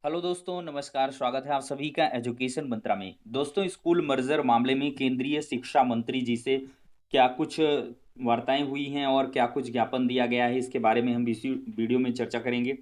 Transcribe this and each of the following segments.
Hello दोस्तों, नमस्कार। स्वागत है आप सभी का एजुकेशन मंत्रा में। दोस्तों, स्कूल मर्जर मामले में केंद्रीय शिक्षा मंत्री जी से क्या कुछ वार्ताएं हुई हैं और क्या कुछ ज्ञापन दिया गया है, इसके बारे में हम इसी वीडियो में चर्चा करेंगे।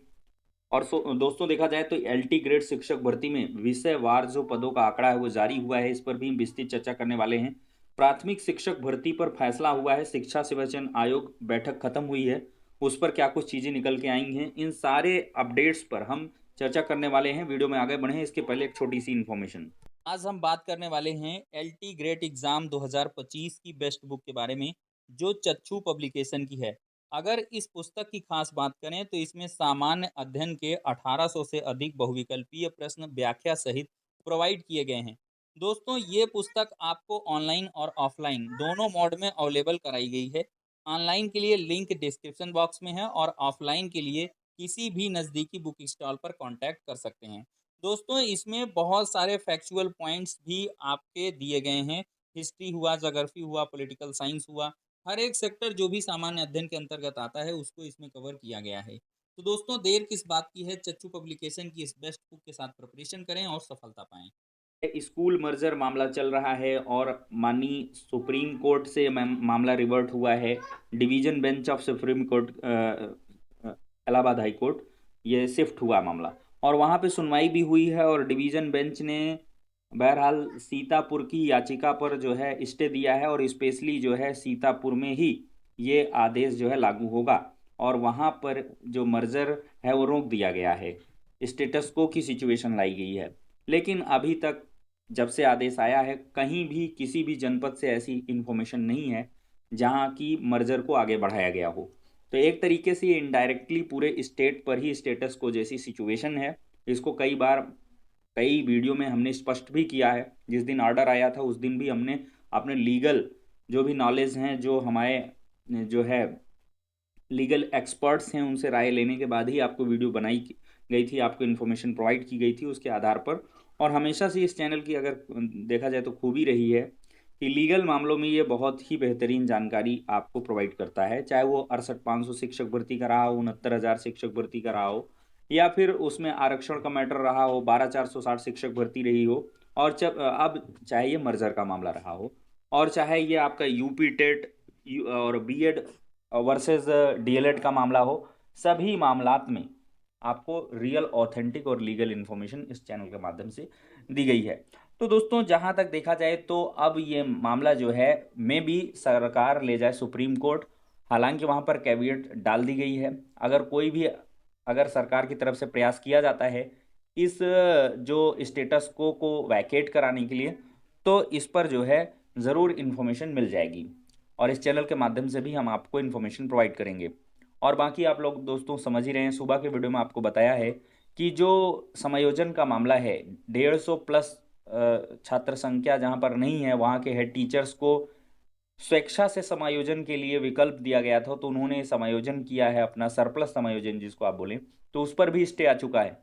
और दोस्तों, देखा जाए तो एलटी ग्रेड शिक्षक भर्ती में विषयवार जो पदों का आंकड़ा है वो जारी हुआ है, इस पर भी हम विस्तृत चर्चा करने वाले हैं। प्राथमिक शिक्षक भर्ती पर फैसला हुआ है, शिक्षा सेवाचयन आयोग बैठक खत्म हुई है, उस पर क्या कुछ चीजें निकल के आई हैं, इन सारे अपडेट्स पर हम चर्चा करने वाले हैं। वीडियो में आगे बढ़े इसके पहले एक छोटी सी इन्फॉर्मेशन। आज हम बात करने वाले हैं एलटी ग्रेड एग्जाम 2025 की बेस्ट बुक के बारे में, जो चच्चू पब्लिकेशन की है। अगर इस पुस्तक की खास बात करें तो इसमें सामान्य अध्ययन के 1800 से अधिक बहुविकल्पीय प्रश्न व्याख्या सहित प्रोवाइड किए गए हैं। दोस्तों, ये पुस्तक आपको ऑनलाइन और ऑफलाइन दोनों मोड में अवेलेबल कराई गई है। ऑनलाइन के लिए लिंक डिस्क्रिप्शन बॉक्स में है और ऑफलाइन के लिए किसी भी नज़दीकी बुक स्टॉल पर कांटेक्ट कर सकते हैं। दोस्तों, इसमें बहुत सारे फैक्चुअल पॉइंट्स भी आपके दिए गए हैं। हिस्ट्री हुआ, ज्योग्राफी हुआ, पॉलिटिकल साइंस हुआ, हर एक सेक्टर जो भी सामान्य अध्ययन के अंतर्गत आता है उसको इसमें कवर किया गया है। तो दोस्तों, देर किस बात की है, चच्चू पब्लिकेशन की इस बेस्ट बुक के साथ प्रिपरेशन करें और सफलता पाएं। स्कूल मर्जर मामला चल रहा है और माननीय सुप्रीम कोर्ट से मामला रिवर्ट हुआ है। Division bench of supreme court, Allahabad high court, ये शिफ्ट हुआ मामला और वहाँ पे सुनवाई भी हुई है। और डिवीजन बेंच ने बहरहाल सीतापुर की याचिका पर जो है स्टे दिया है और स्पेशली जो है सीतापुर में ही ये आदेश जो है लागू होगा और वहाँ पर जो मर्जर है वो रोक दिया गया है। स्टेटस को की सिचुएशन लाई गई है। लेकिन अभी तक जब से आदेश आया है कहीं भी किसी भी जनपद से ऐसी इंफॉर्मेशन नहीं है जहां की मर्जर को आगे बढ़ाया गया हो। तो एक तरीके से ये इनडायरेक्टली पूरे स्टेट पर ही स्टेटस को जैसी सिचुएशन है। इसको कई बार कई वीडियो में हमने स्पष्ट भी किया है। जिस दिन ऑर्डर आया था उस दिन भी हमने अपने लीगल जो भी नॉलेज हैं, जो हमारे जो है लीगल एक्सपर्ट्स हैं, उनसे राय लेने के बाद ही आपको वीडियो बनाई गई थी, आपको इन्फॉर्मेशन प्रोवाइड की गई थी उसके आधार पर। और हमेशा से इस चैनल की अगर देखा जाए तो खूबी रही है कि लीगल मामलों में ये बहुत ही बेहतरीन जानकारी आपको प्रोवाइड करता है, चाहे वो 68,500 शिक्षक भर्ती का रहा हो, 69,000 शिक्षक भर्ती का रहा हो, या फिर उसमें आरक्षण का मैटर रहा हो, 12,460 शिक्षक भर्ती रही हो, और जब अब चाहे ये मर्जर का मामला रहा हो, और चाहे ये आपका यूपी टेट और बीएड वर्सेस डीएलएड का मामला हो। सभी मामलात में आपको रियल ऑथेंटिक और लीगल इन्फॉर्मेशन इस चैनल के माध्यम से दी गई है। तो दोस्तों, जहां तक देखा जाए तो अब ये मामला जो है में भी सरकार ले जाए सुप्रीम कोर्ट। हालांकि वहां पर कैविएट डाल दी गई है, अगर कोई भी अगर सरकार की तरफ से प्रयास किया जाता है इस जो स्टेटस को वैकेट कराने के लिए, तो इस पर जो है ज़रूर इन्फॉर्मेशन मिल जाएगी और इस चैनल के माध्यम से भी हम आपको इन्फॉर्मेशन प्रोवाइड करेंगे। और बाकी आप लोग दोस्तों समझ ही रहे हैं, सुबह के वीडियो में आपको बताया है कि जो समायोजन का मामला है, 150 प्लस छात्र संख्या जहाँ पर नहीं है वहाँ के हेड टीचर्स को स्वेच्छा से समायोजन के लिए विकल्प दिया गया था, तो उन्होंने समायोजन किया है, अपना सरप्लस समायोजन जिसको आप बोलें, तो उस पर भी स्टे आ चुका है।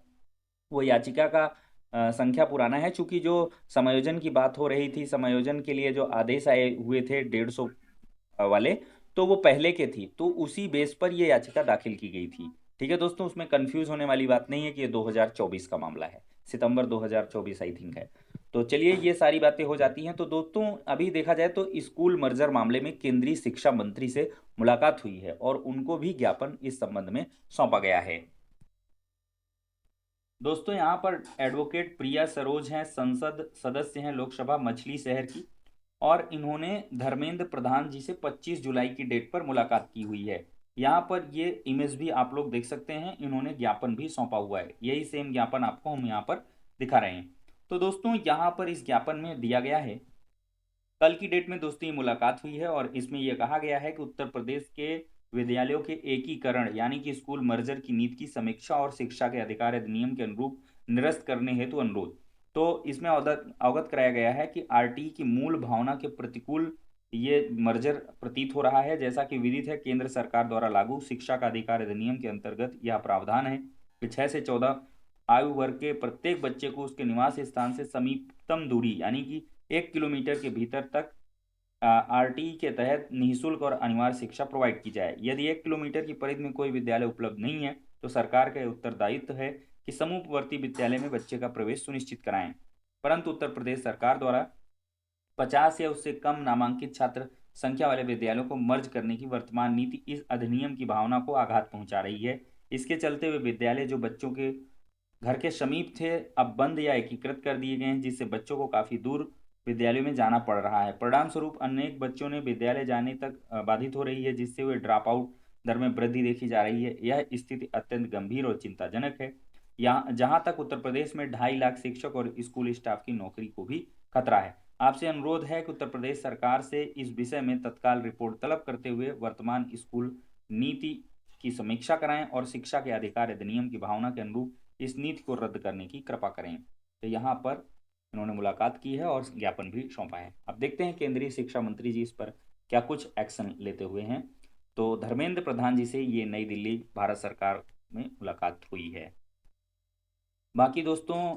वो याचिका का संख्या पुराना है, चूंकि जो समायोजन की बात हो रही थी, समायोजन के लिए जो आदेश आए हुए थे 150 वाले, तो वो पहले के थी, तो उसी बेस पर ये याचिका दाखिल की गई थी। ठीक है दोस्तों, उसमें कंफ्यूज होने वाली बात नहीं है कि ये 2024 का मामला है, सितंबर 2024 आई थिंक है। तो चलिए, ये सारी बातें हो जाती हैं। तो दोस्तों, अभी देखा जाए तो स्कूल मर्जर मामले में केंद्रीय शिक्षा मंत्री से मुलाकात हुई है और उनको भी ज्ञापन इस संबंध में सौंपा गया है। दोस्तों, यहाँ पर एडवोकेट प्रिया सरोज हैं, संसद सदस्य हैं लोकसभा मछली शहर की, और इन्होंने धर्मेंद्र प्रधान जी से 25 जुलाई की डेट पर मुलाकात की हुई है। यहाँ पर ये इमेज भी आप लोग देख सकते हैं, इन्होंने ज्ञापन भी सौंपा हुआ है, यही सेम ज्ञापन आपको हम यहाँ पर दिखा रहे हैं। तो दोस्तों, यहाँ पर इस ज्ञापन में दिया गया है, कल की डेट में दोस्तों ये मुलाकात हुई है और इसमें यह कहा गया है कि उत्तर प्रदेश के विद्यालयों के एकीकरण यानी कि स्कूल मर्जर की नीति की समीक्षा और शिक्षा के अधिकार अधिनियम के अनुरूप निरस्त करने हेतु अनुरोध। तो इसमें अवगत अवगत कराया गया है कि आरटी की मूल भावना के प्रतिकूल ये मर्जर प्रतीत हो रहा है। जैसा कि विदित है, केंद्र सरकार द्वारा लागू शिक्षा का अधिकार अधिनियम के अंतर्गत यह प्रावधान है कि 6 से 14 आयु वर्ग के प्रत्येक बच्चे को उसके निवास स्थान से समीपतम दूरी यानी कि 1 किलोमीटर के भीतर तक आरटीई के तहत निःशुल्क और अनिवार्य शिक्षा प्रोवाइड की जाए। यदि 1 किलोमीटर की परिधि में कोई विद्यालय उपलब्ध नहीं है तो सरकार का उत्तरदायित्व है कि समूहवर्ती विद्यालय में बच्चे का प्रवेश सुनिश्चित कराएं, परंतु उत्तर प्रदेश सरकार द्वारा 50 या उससे कम नामांकित छात्र संख्या वाले विद्यालयों को मर्ज करने की वर्तमान नीति इस अधिनियम की भावना को आघात पहुंचा रही है। इसके चलते हुए विद्यालय जो बच्चों के घर के समीप थे अब बंद या एकीकृत कर दिए गए हैं, जिससे बच्चों को काफी दूर विद्यालयों में जाना पड़ रहा है। परिणाम स्वरूप अनेक बच्चों ने विद्यालय जाने तक बाधित हो रही है, जिससे वे ड्रॉप आउट दर में वृद्धि देखी जा रही है। यह स्थिति अत्यंत गंभीर और चिंताजनक है। यहाँ जहां तक उत्तर प्रदेश में 2.5 लाख शिक्षक और स्कूल स्टाफ की नौकरी को भी खतरा है। आपसे अनुरोध है कि उत्तर प्रदेश सरकार से इस विषय में तत्काल रिपोर्ट तलब करते हुए वर्तमान स्कूल नीति की समीक्षा कराएं और शिक्षा के अधिकार अधिनियम की भावना के अनुरूप इस नीति को रद्द करने की कृपा करें। तो यहाँ पर इन्होंने मुलाकात की है और ज्ञापन भी सौंपा है। अब देखते हैं केंद्रीय शिक्षा मंत्री जी इस पर क्या कुछ एक्शन लेते हुए हैं। तो धर्मेंद्र प्रधान जी से ये नई दिल्ली भारत सरकार में मुलाकात हुई है। बाकी दोस्तों,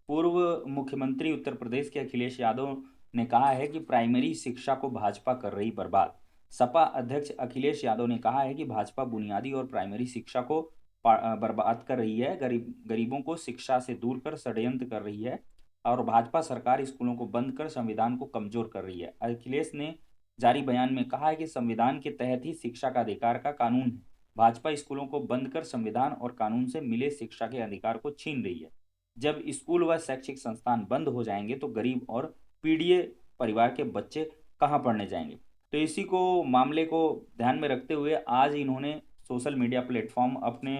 पूर्व मुख्यमंत्री उत्तर प्रदेश के अखिलेश यादव ने कहा है कि प्राइमरी शिक्षा को भाजपा कर रही बर्बाद। सपा अध्यक्ष अखिलेश यादव ने कहा है कि भाजपा बुनियादी और प्राइमरी शिक्षा को बर्बाद कर रही है, गरीबों को शिक्षा से दूर कर षड्यंत्र कर रही है और भाजपा सरकार स्कूलों को बंद कर संविधान को कमजोर कर रही है। अखिलेश ने जारी बयान में कहा है कि संविधान के तहत ही शिक्षा का अधिकार का कानून है। भाजपा स्कूलों को बंद कर संविधान और कानून से मिले शिक्षा के अधिकार को छीन रही है। जब स्कूल व शैक्षिक संस्थान बंद हो जाएंगे तो गरीब और पीड़ित परिवार के बच्चे कहाँ पढ़ने जाएंगे। तो इसी को मामले को ध्यान में रखते हुए आज इन्होंने सोशल मीडिया प्लेटफॉर्म अपने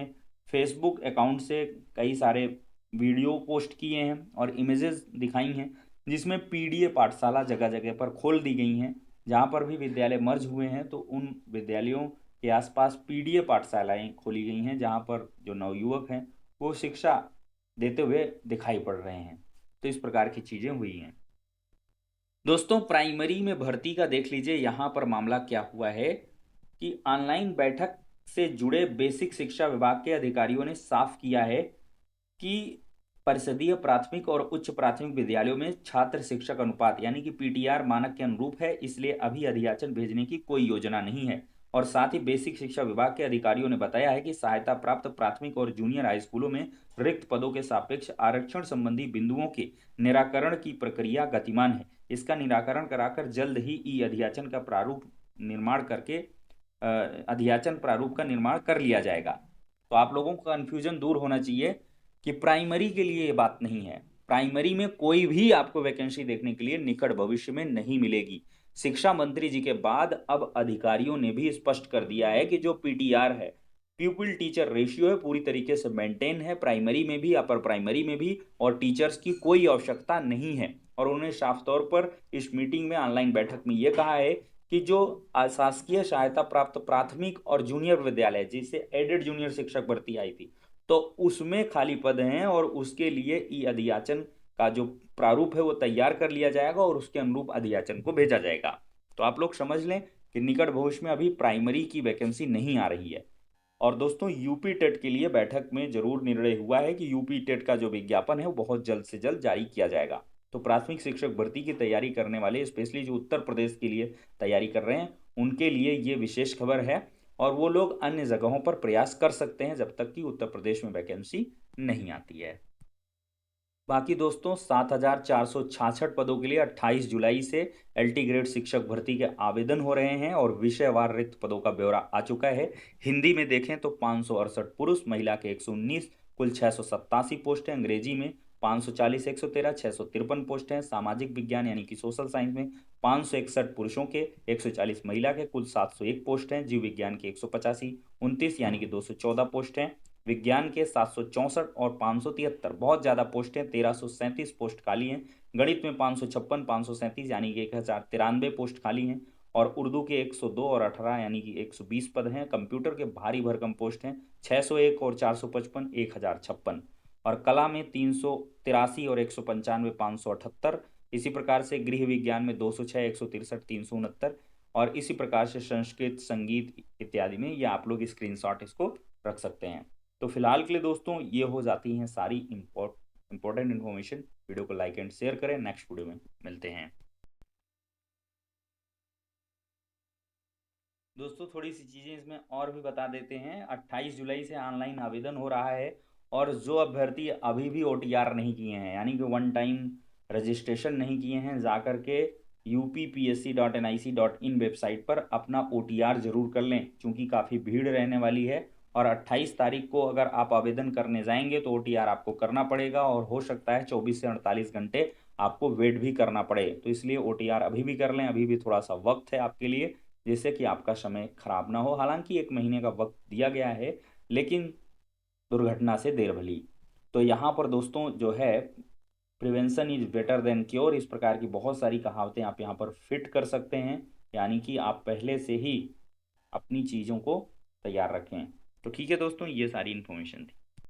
फेसबुक अकाउंट से कई सारे वीडियो पोस्ट किए हैं और इमेजेस दिखाई हैं, जिसमें पीडीए पाठशाला जगह जगह पर खोल दी गई हैं। जहाँ पर भी विद्यालय मर्ज हुए हैं तो उन विद्यालयों के आसपास पीडीए पाठशालाएं खोली गई हैं, जहाँ पर जो नवयुवक हैं वो शिक्षा देते हुए दिखाई पड़ रहे हैं। तो इस प्रकार की चीजें हुई हैं। दोस्तों, प्राइमरी में भर्ती का देख लीजिए यहाँ पर मामला क्या हुआ है कि ऑनलाइन बैठक से जुड़े बेसिक शिक्षा विभाग के अधिकारियों ने साफ किया है कि परिषदीय प्राथमिक और उच्च प्राथमिक विद्यालयों में छात्र शिक्षक अनुपात यानी कि पीटीआर मानक के अनुरूप है, इसलिए अभी अधियाचन भेजने की कोई योजना नहीं है। और साथ ही बेसिक शिक्षा विभाग के अधिकारियों ने बताया है कि सहायता प्राप्त प्राथमिक और जूनियर हाई स्कूलों में रिक्त पदों के सापेक्ष आरक्षण संबंधी बिंदुओं के निराकरण की प्रक्रिया गतिमान है। इसका निराकरण कराकर जल्द ही ई अधियाचन का प्रारूप निर्माण करके अधियाचन प्रारूप का निर्माण कर लिया जाएगा। तो आप लोगों को कन्फ्यूजन दूर होना चाहिए कि प्राइमरी के लिए ये बात नहीं है। प्राइमरी में कोई भी आपको वैकेंसी देखने के लिए निकट भविष्य में नहीं मिलेगी। शिक्षा मंत्री जी के बाद अब अधिकारियों ने भी स्पष्ट कर दिया है कि जो पीटीआर है, प्यूपिल टीचर रेशियो है, पूरी तरीके से मेंटेन है प्राइमरी में भी अपर प्राइमरी में भी, और टीचर्स की कोई आवश्यकता नहीं है। और उन्होंने साफ तौर पर इस मीटिंग में ऑनलाइन बैठक में यह कहा है कि जो शासकीय सहायता प्राप्त प्राथमिक और जूनियर विद्यालय जिससे एडेड जूनियर शिक्षक भर्ती आई थी तो उसमें खाली पद हैं और उसके लिए ई अधियाचन का जो प्रारूप है वो तैयार कर लिया जाएगा और उसके अनुरूप अधियाचन को भेजा जाएगा। तो आप लोग समझ लें कि निकट भविष्य में अभी प्राइमरी की वैकेंसी नहीं आ रही है। और दोस्तों, यूपी टेट के लिए बैठक में जरूर निर्णय हुआ है कि यूपी टेट का जो विज्ञापन है वो बहुत जल्द से जल्द जारी किया जाएगा। तो प्राथमिक शिक्षक भर्ती की तैयारी करने वाले स्पेशली जो उत्तर प्रदेश के लिए तैयारी कर रहे हैं उनके लिए ये विशेष खबर है और वो लोग अन्य जगहों पर प्रयास कर सकते हैं जब तक कि उत्तर प्रदेश में वैकेंसी नहीं आती है। बाकी दोस्तों, 7,466 पदों के लिए 28 जुलाई से एलटी ग्रेड शिक्षक भर्ती के आवेदन हो रहे हैं और विषयवार रिक्त पदों का ब्यौरा आ चुका है। हिंदी में देखें तो 568 पुरुष, महिला के 119, कुल 687 पोस्ट हैं। अंग्रेजी में 540 113 653 पोस्ट हैं। सामाजिक विज्ञान यानी कि सोशल साइंस में 561 पुरुषों के 140 महिला के कुल 701 पोस्ट हैं। जीव विज्ञान के 185 29 यानी कि 214 पोस्ट हैं। विज्ञान के 764 और 573 बहुत ज़्यादा पोस्ट हैं, 1337 पोस्ट खाली हैं। गणित में 556 537 यानी कि 1093 पोस्ट खाली हैं। और उर्दू के 102 और 18 यानी कि 120 पद हैं। कंप्यूटर के भारी भरकम पोस्ट हैं 601 और 455 1056। और कला में 383 और 195 578। इसी प्रकार से गृह विज्ञान में 206 163 369। और इसी प्रकार से संस्कृत, संगीत इत्यादि में ये आप लोग स्क्रीनशॉट इसको रख सकते हैं। तो फिलहाल के लिए दोस्तों ये हो जाती हैं सारी इंपॉर्टेंट इन्फॉर्मेशन। वीडियो को लाइक एंड शेयर करें। नेक्स्ट वीडियो में मिलते हैं। दोस्तों, थोड़ी सी चीज़ें इसमें और भी बता देते हैं। 28 जुलाई से ऑनलाइन आवेदन हो रहा है और जो अभ्यर्थी अभी भी OTR नहीं किए हैं, यानी कि वन टाइम रजिस्ट्रेशन नहीं किए हैं, जा कर के upsc.nic.in वेबसाइट पर अपना OTR जरूर कर लें, क्योंकि काफ़ी भीड़ रहने वाली है। और 28 तारीख को अगर आप आवेदन करने जाएंगे तो OTR आपको करना पड़ेगा, और हो सकता है 24 से 48 घंटे आपको वेट भी करना पड़े। तो इसलिए OTR अभी भी कर लें, अभी भी थोड़ा सा वक्त है आपके लिए, जिससे कि आपका समय खराब ना हो। हालांकि 1 महीने का वक्त दिया गया है, लेकिन दुर्घटना से देर भली। तो यहाँ पर दोस्तों जो है, prevention is better than cure, इस प्रकार की बहुत सारी कहावतें आप यहाँ पर फिट कर सकते हैं, यानी कि आप पहले से ही अपनी चीज़ों को तैयार रखें। तो ठीक है दोस्तों, ये सारी इन्फॉर्मेशन थी।